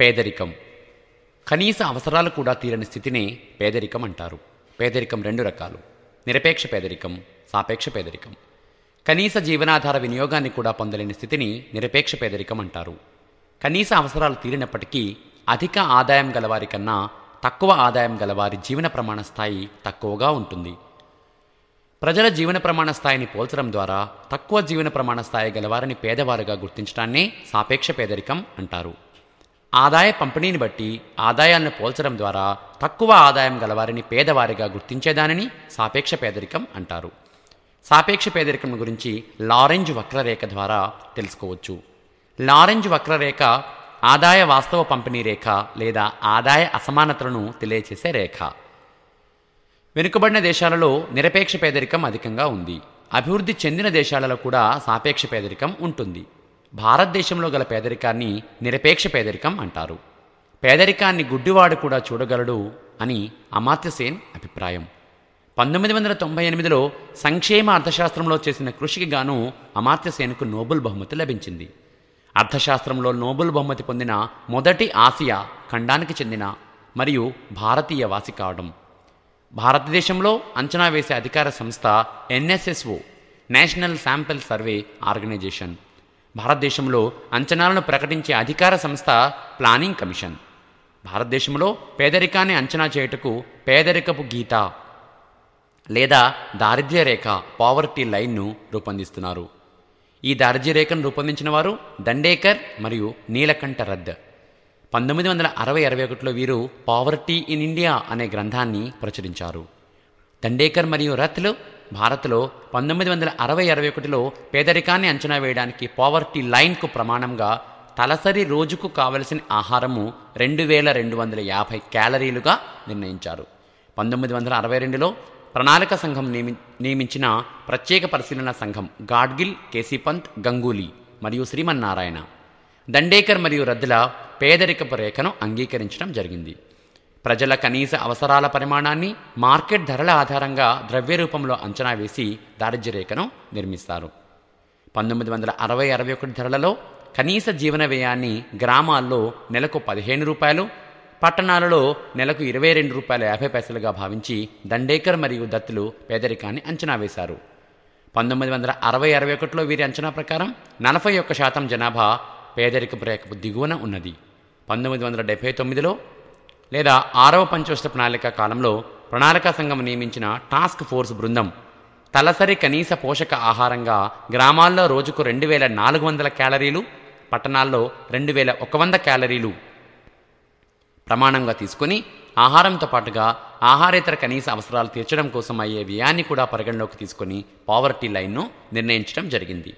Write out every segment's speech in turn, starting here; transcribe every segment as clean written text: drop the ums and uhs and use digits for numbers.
పేదరికం. కనీస అవసరాలు కూడా తీరని స్థితినే పేదరికం అంటారు. పేదరికం రెండు రకాలు: నిరపేక్ష పేదరికం, సాపేక్ష పేదరికం. కనీస జీవనాధార వినియోగాన్ని కూడా పొందలేని స్థితిని నిరపేక్ష పేదరికం అంటారు. కనీస అవసరాలు తీరినప్పటికీ అధిక ఆదాయం గలవారి కన్నా తక్కువ ఆదాయం గలవారి జీవన ప్రమాణ స్థాయి తక్కువగా ఉంటుంది. ప్రజల జీవన ప్రమాణ స్థాయిని పోల్చడం ద్వారా తక్కువ జీవన ప్రమాణ స్థాయి గలవారిని పేదవారుగా గుర్తించడాన్నే సాపేక్ష పేదరికం అంటారు. ఆదాయ పంపిణీని బట్టి ఆదాయాలను పోల్చడం ద్వారా తక్కువ ఆదాయం గలవారిని పేదవారిగా గుర్తించేదానిని సాపేక్ష పేదరికం అంటారు. సాపేక్ష పేదరికం గురించి లారెంజ్ వక్రరేఖ ద్వారా తెలుసుకోవచ్చు. లారెంజ్ వక్రరేఖ ఆదాయ వాస్తవ పంపిణీ రేఖ లేదా ఆదాయ అసమానతలను తెలియచేసే రేఖ. వెనుకబడిన దేశాలలో నిరపేక్ష పేదరికం అధికంగా ఉంది. అభివృద్ధి చెందిన దేశాలలో కూడా సాపేక్ష పేదరికం ఉంటుంది. భారతదేశంలో గల పేదరికాన్ని నిరపేక్ష పేదరికం అంటారు. పేదరికాన్ని గుడ్డివాడు కూడా చూడగలడు అని అమర్త్యసేన్ అభిప్రాయం. 1998లో సంక్షేమ అర్థశాస్త్రంలో చేసిన కృషికి గాను అమర్త్యసేన్కు నోబెల్ బహుమతి లభించింది. అర్థశాస్త్రంలో నోబెల్ బహుమతి పొందిన మొదటి ఆసియా ఖండానికి చెందిన మరియు భారతీయ వాసి కావడం. భారతదేశంలో అంచనా వేసే అధికార సంస్థ NSSO, national sample survey organisation. భారతదేశంలో అంచనాలను ప్రకటించే అధికార సంస్థ ప్లానింగ్ కమిషన్. భారతదేశంలో పేదరికాన్ని అంచనా చేయుటకు పేదరికపు గీత లేదా దారిద్ర్య రేఖ పావర్టీ లైన్ను రూపొందిస్తున్నారు. ఈ దారిద్ర్య రేఖను రూపొందించిన వారు దండేకర్ మరియు నీలకంఠ రథ్. 1960-61లో వీరు పావర్టీ ఇన్ ఇండియా అనే గ్రంథాన్ని ప్రచురించారు. దండేకర్ మరియు రథ్లు భారత్లో 1960-61లో పేదరికాన్ని అంచనా వేయడానికి పావర్టీ లైన్కు ప్రమాణంగా తలసరి రోజుకు కావలసిన ఆహారము 2250 క్యాలరీలుగా నిర్ణయించారు. 1962లో ప్రణాళిక సంఘం నియమించిన ప్రత్యేక పరిశీలన సంఘం గాడ్గిల్, కేసీపంత్, గంగూలీ మరియు శ్రీమన్నారాయణ దండేకర్ మరియు రథ్ల పేదరికపు రేఖను అంగీకరించడం జరిగింది. ప్రజల కనీస అవసరాల పరిమాణాన్ని మార్కెట్ ధరల ఆధారంగా ద్రవ్య రూపంలో అంచనా వేసి దారిద్ర్య రేఖను నిర్మిస్తారు. 1960-61 ధరలలో కనీస జీవన వ్యయాన్ని గ్రామాల్లో నెలకు రూ. 15, పట్టణాలలో నెలకు రూ. 22.50గా భావించి దండేకర్ మరియు దత్తులు పేదరికాన్ని అంచనా వేశారు. 1960-61లో వీరి అంచనా ప్రకారం 41% జనాభా పేదరికపు రేఖపు దిగువన ఉన్నది. 1979లో లేదా 6వ పంచవర్ష ప్రణాళిక కాలంలో ప్రణాళికా సంఘం నియమించిన టాస్క్ ఫోర్స్ బృందం తలసరి కనీస పోషక ఆహారంగా గ్రామాల్లో రోజుకు 2400 క్యాలరీలు, పట్టణాల్లో 2100 క్యాలరీలు ప్రమాణంగా తీసుకుని ఆహారంతో పాటుగా ఆహారేతర కనీస అవసరాలు తీర్చడం కోసం అయ్యే వ్యయాన్ని కూడా పరిగణలోకి తీసుకుని పావర్టీ లైన్ను నిర్ణయించడం జరిగింది.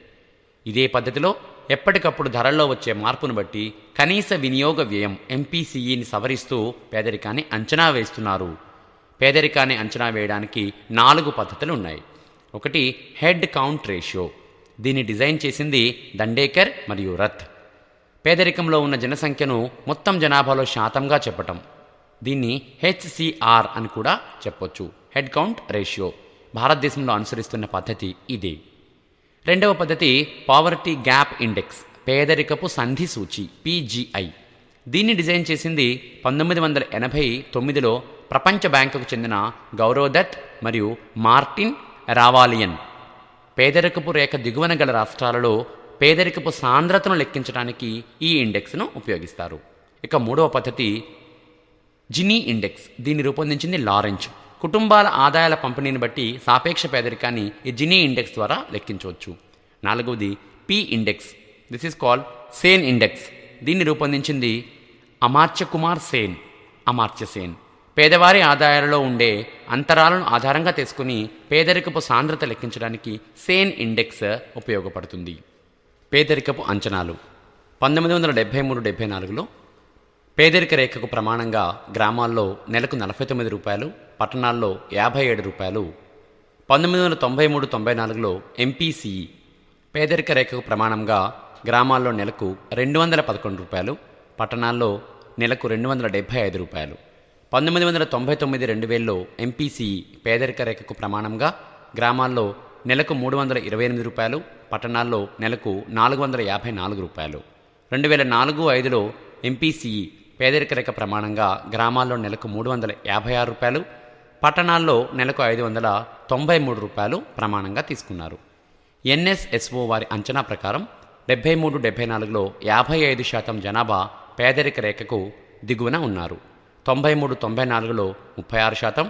ఇదే పద్ధతిలో ఎప్పటికప్పుడు ధరల్లో వచ్చే మార్పును బట్టి కనీస వినియోగ వ్యయం MPCEని సవరిస్తూ పేదరికాన్ని అంచనా వేస్తున్నారు. పేదరికాన్ని అంచనా వేయడానికి 4 పద్ధతులు ఉన్నాయి. ఒకటి హెడ్ కౌంట్ రేషియో. దీన్ని డిజైన్ చేసింది దండేకర్ మరియు రథ్. పేదరికంలో ఉన్న జనసంఖ్యను మొత్తం జనాభాలో శాతంగా చెప్పటం. దీన్ని HCR అని కూడా చెప్పొచ్చు. హెడ్ కౌంట్ రేషియో భారతదేశంలో అనుసరిస్తున్న పద్ధతి ఇదే. రెండవ పద్ధతి పావర్టీ గ్యాప్ ఇండెక్స్, పేదరికపు సంధి సూచి PGI. దీన్ని డిజైన్ చేసింది 1989లో ప్రపంచ బ్యాంకుకు చెందిన గౌరవ్ దత్ మరియు మార్టిన్ రావాలియన్. పేదరికపు రేఖ దిగువన గల రాష్ట్రాలలో పేదరికపు సాంద్రతను లెక్కించడానికి ఈ ఇండెక్స్ను ఉపయోగిస్తారు. ఇక మూడవ పద్ధతి జినీ ఇండెక్స్. దీన్ని రూపొందించింది లారెంజ్. కుటుంబాల ఆదాయాల పంపిణీని బట్టి సాపేక్ష పేదరికాన్ని ఈ జినీ ఇండెక్స్ ద్వారా లెక్కించవచ్చు. నాలుగవది P index. This is called Sen index. దీన్ని రూపొందించింది అమర్త్య సేన్. పేదవారి ఆదాయాలలో ఉండే అంతరాలను ఆధారంగా తీసుకుని పేదరికపు సాంద్రత లెక్కించడానికి సేన్ ఇండెక్స్ ఉపయోగపడుతుంది. పేదరికపు అంచనాలు. 1973-74లో పేదరిక రేఖకు ప్రమాణంగా గ్రామాల్లో నెలకు రూ. 49, పట్టణాల్లో రూ. 57. 1993-94లో MPCE పేదరిక రేఖకు ప్రమాణంగా గ్రామాల్లో నెలకు రూ. 211, పట్టణాల్లో నెలకు రూ. 275. 1999-2000లో MPCE పేదరిక రేఖకు ప్రమాణంగా గ్రామాల్లో నెలకు రూ. 328, పట్టణాల్లో నెలకు రూ. 454. 2004-05లో ఎంపీసీఈ పేదరిక రేఖ ప్రమాణంగా గ్రామాల్లో నెలకు రూ. 356, పట్టణాల్లో నెలకు రూ. 593 ప్రమాణంగా తీసుకున్నారు. ఎన్ఎస్ఎస్ఓ వారి అంచనా ప్రకారం 73-74లో 55% జనాభా పేదరిక రేఖకు దిగువన ఉన్నారు. 93-94లో 36%,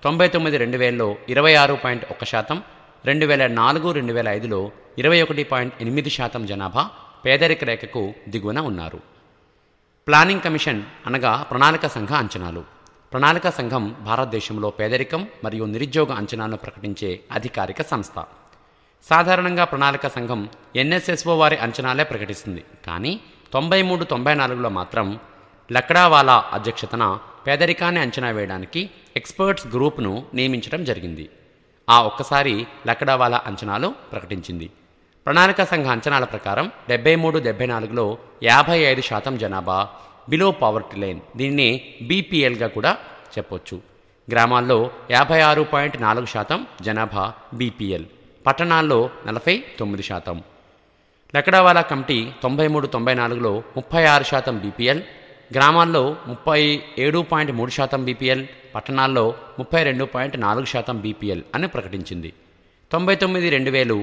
99-2000లో 26.1%, 2004-2005లో 21.8% జనాభా పేదరిక రేఖకు దిగువన ఉన్నారు. ప్లానింగ్ కమిషన్ అనగా ప్రణాళిక సంఘ అంచనాలు. ప్రణాళిక సంఘం భారతదేశంలో పేదరికం మరియు నిరుద్యోగ అంచనాలను ప్రకటించే అధికారిక సంస్థ. సాధారణంగా ప్రణాళిక సంఘం ఎన్ఎస్ఎస్ఓ వారి అంచనాలే ప్రకటిస్తుంది. కానీ 93-94లో మాత్రం లక్డావాలా అధ్యక్షతన పేదరికాన్ని అంచనా వేయడానికి ఎక్స్పర్ట్స్ గ్రూప్ను నియమించడం జరిగింది. ఆ ఒక్కసారి లక్డావాలా అంచనాలు ప్రకటించింది. ప్రణాళిక సంఘ అంచనాల ప్రకారం 73-74లో 55% జనాభా బిలో పావర్టీ లైన్, దీన్ని బీపీఎల్గా కూడా చెప్పొచ్చు. గ్రామాల్లో 56.4% జనాభా బీపీఎల్, పట్టణాల్లో 49%. లక్డావాలా కమిటీ 93-94లో 36% బీపీఎల్, గ్రామాల్లో 37.3% బీపీఎల్, పట్టణాల్లో 32.4% బీపీఎల్ అని ప్రకటించింది. 99-2000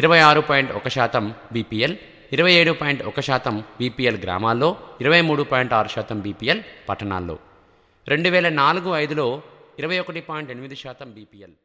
26.1% బీపీఎల్, 27.1% బీపీఎల్ గ్రామాల్లో, 23.6% బీపీఎల్ పట్టణాల్లో. 2004-05లో 21.8% బీపీఎల్.